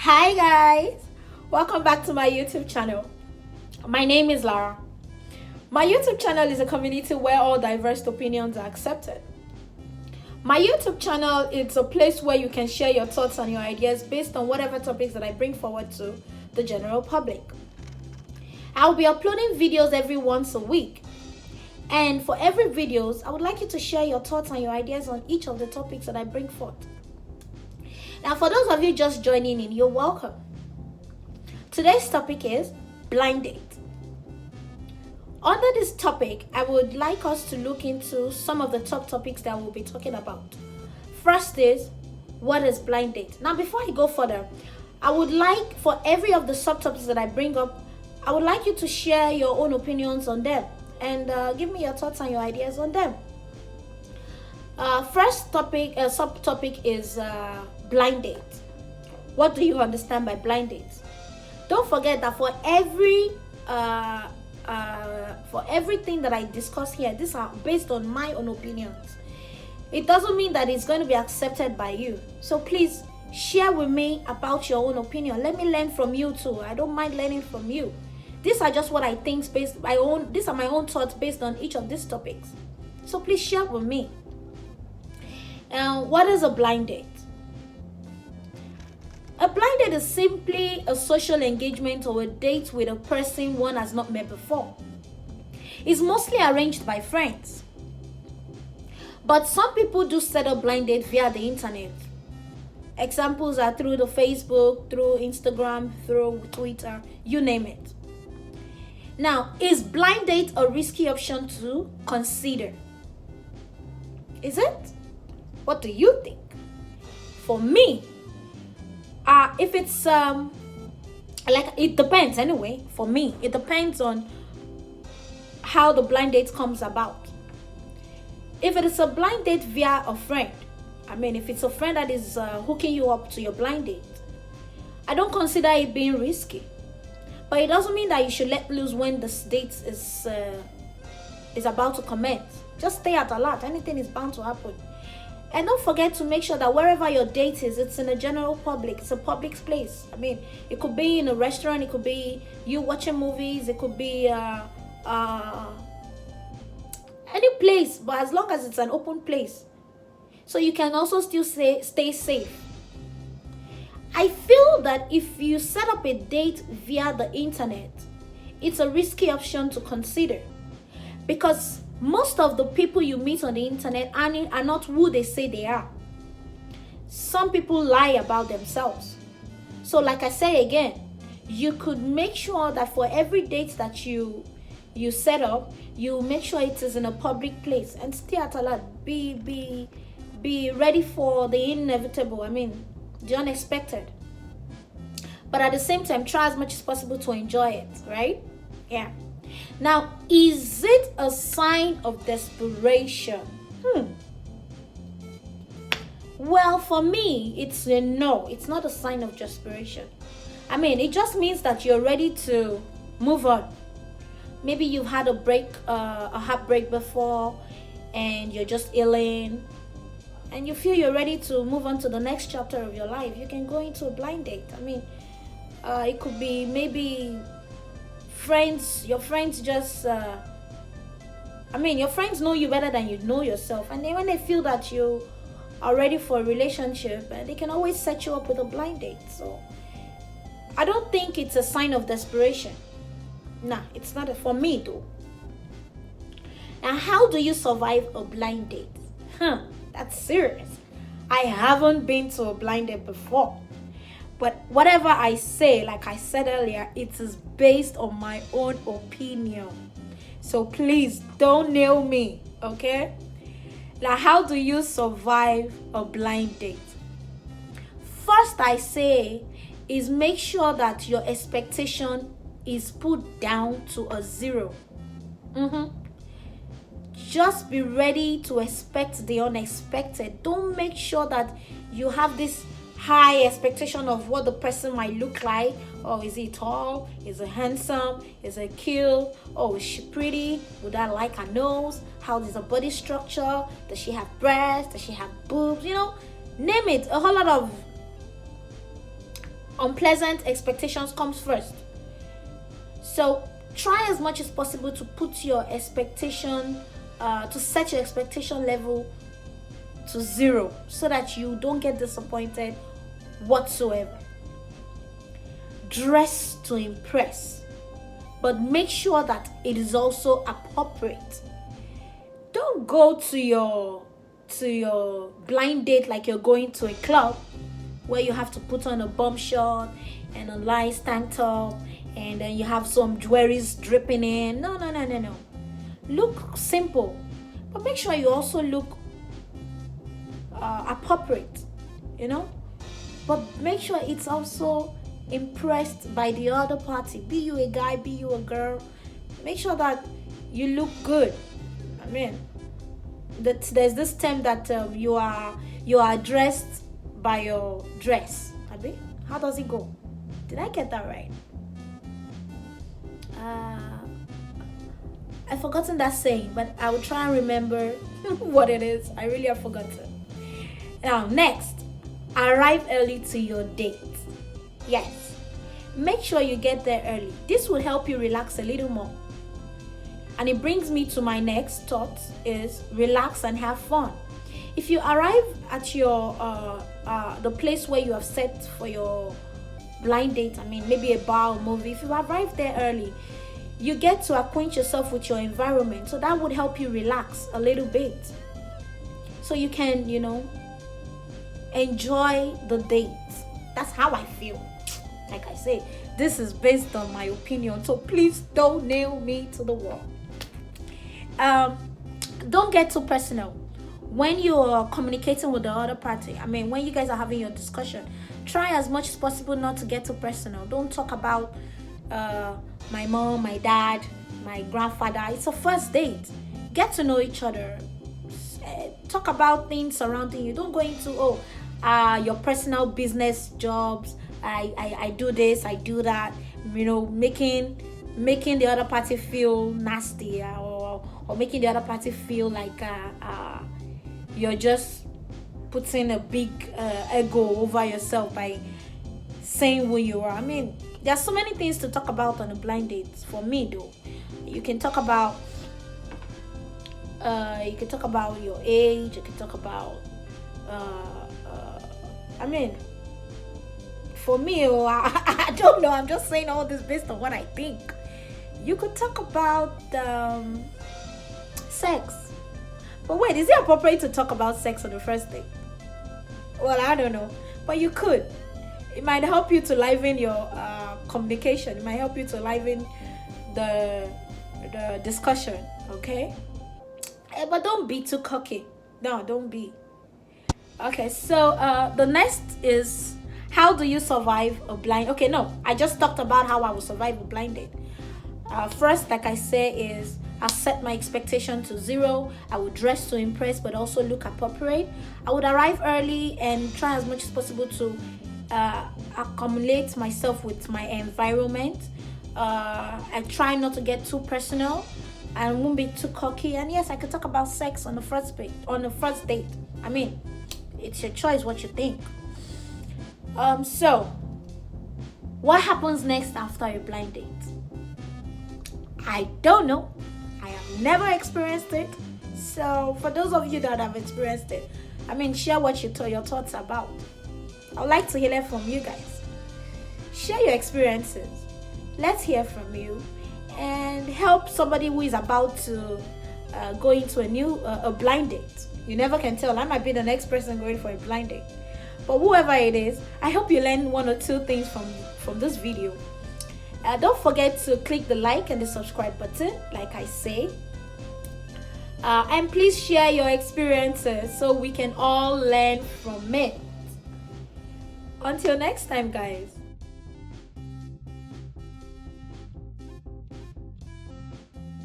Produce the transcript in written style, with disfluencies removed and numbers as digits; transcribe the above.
Hi guys, welcome back to my YouTube channel. My name is Lara. My YouTube channel is a community where all diverse opinions are accepted. My YouTube channel is a place where you can share your thoughts and your ideas based on whatever topics that I bring forward to the general public. I'll be uploading videos every once a week. And for every videos, I would like you to share your thoughts and your ideas on each of the topics that I bring forth. Now, for those of you just joining in, you're welcome. Today's topic is blind date. Under this topic, I would like us to look into some of the top topics that we'll be talking about. First is, what is blind date? Now, before I go further, I would like for every of the subtopics that I bring up, I would like you to share your own opinions on them and give me your thoughts and your ideas on them. First topic, subtopic is blind date. What do you understand by blind date? Don't forget that for everything that I discuss here, these are based on my own opinions. It doesn't mean that it's going to be accepted by you. So please share with me about your own opinion. Let me learn from you too. I don't mind learning from you. These are just what I think these are my own thoughts based on each of these topics. So please share with me. What is a blind date? A blind date is simply a social engagement or a date with a person one has not met before. It's mostly arranged by friends. But some people do set up blind dates via the internet. Examples are through the Facebook, through Instagram, through Twitter, you name it. Now, is blind date a risky option to consider? Is it? What do you think? For me, if it's it depends anyway. For me, it depends on how the blind date comes about. If it is a blind date via a friend, if it's a friend that is hooking you up to your blind date, I don't consider it being risky. But it doesn't mean that you should let loose when this date is about to commence. Just stay at alert. Anything is bound to happen. And don't forget to make sure that wherever your date is, it's in a general public. It's a public place. It could be in a restaurant. It could be you watching movies. It could be any place. But as long as it's an open place. So you can also still stay safe. I feel that if you set up a date via the internet, it's a risky option to consider. Because most of the people you meet on the internet are not who they say they are. Some people lie about themselves. So like I say again, you could make sure that for every date that you set up, you make sure it is in a public place and stay at alert. Be ready for the inevitable, the unexpected. But at the same time, try as much as possible to enjoy it, right? Yeah. Now, is it a sign of desperation? Well, for me, it's a no. It's not a sign of desperation. It just means that you're ready to move on. Maybe you've had a heartbreak before, and you're just healing, and you feel you're ready to move on to the next chapter of your life. You can go into a blind date. It could be maybe your friends just your friends know you better than you know yourself, and then when they feel that you are ready for a relationship, they can always set you up with a blind date. So I don't think it's a sign of desperation. Nah, it's not for me though. Now, how do you survive a blind date? That's serious. I haven't been to a blind date before. But whatever I say, like I said earlier, it is based on my own opinion. So please don't nail me, okay? Now, how do you survive a blind date? First, I say is make sure that your expectation is put down to a 0. Just be ready to expect the unexpected. Don't make sure that you have this high expectation of what the person might look like. Oh, is he tall? Is he handsome? Is he cute? Oh, is she pretty? Would I like her nose? How is her body structure? Does she have breasts? Does she have boobs? Name it. A whole lot of unpleasant expectations comes first. So try as much as possible to put your expectation, to set your expectation level to 0 so that you don't get disappointed whatsoever. Dress to impress, but make sure that it is also appropriate. Don't go to your blind date like you're going to a club where you have to put on a bum short and a nice tank top and then you have some jewelries dripping in. No. Look simple, but make sure you also look appropriate, but make sure it's also impressed by the other party. Be you a guy, be you a girl, make sure that you look good. I mean, there's this term that you are dressed by your dress. Abi, how does it go? Did I get that right? I've forgotten that saying, but I will try and remember what it is. I really have forgotten. Now, next, arrive early to your date. Yes, make sure you get there early. This will help you relax a little more. And it brings me to my next thought is relax and have fun. If you arrive at your the place where you have set for your blind date, I mean maybe a bar or movie, if you arrive there early, you get to acquaint yourself with your environment. So that would help you relax a little bit. So you can, enjoy the date. That's how I feel. Like I say, this is based on my opinion, so please don't nail me to the wall. Don't get too personal when you're communicating with the other party. I mean, when you guys are having your discussion, try as much as possible not to get too personal. Don't talk about my mom, my dad, my grandfather. It's a first date. Get to know each other. Talk about things surrounding you. Don't go into your personal business, jobs. I do this, I do that. Making the other party feel nasty, or making the other party feel like you're just putting a big ego over yourself by saying who you are. I mean, there are so many things to talk about on a blind date. For me, though, you can talk about your age. You can talk about I mean, for me, I don't know. I'm just saying all this based on what I think. You could talk about sex. But wait, is it appropriate to talk about sex on the first date? Well, I don't know. But you could. It might help you to liven your communication. It might help you to liven the discussion, okay? But don't be too cocky. No, don't be. Okay, so the next is, how do you survive a blind? Okay, no, I just talked about how I will survive a blind date. First, like I say, is I set my expectation to 0. I would dress to impress, but also look appropriate. I would arrive early and try as much as possible to accumulate myself with my environment. I try not to get too personal. I won't be too cocky. And yes, I could talk about sex on the first date. I mean, it's your choice what you think. So what happens next after a blind date? I don't know. I have never experienced it. So for those of you that have experienced it, I mean, share what your thoughts about. I'd like to hear from you guys. Share your experiences. Let's hear from you and help somebody who is about to go into a blind date. You never can tell. I might be the next person going for a blind date. But whoever it is, I hope you learn 1 or 2 things from this video. Don't forget to click the like and the subscribe button, like I say. And please share your experiences so we can all learn from it. Until next time, guys.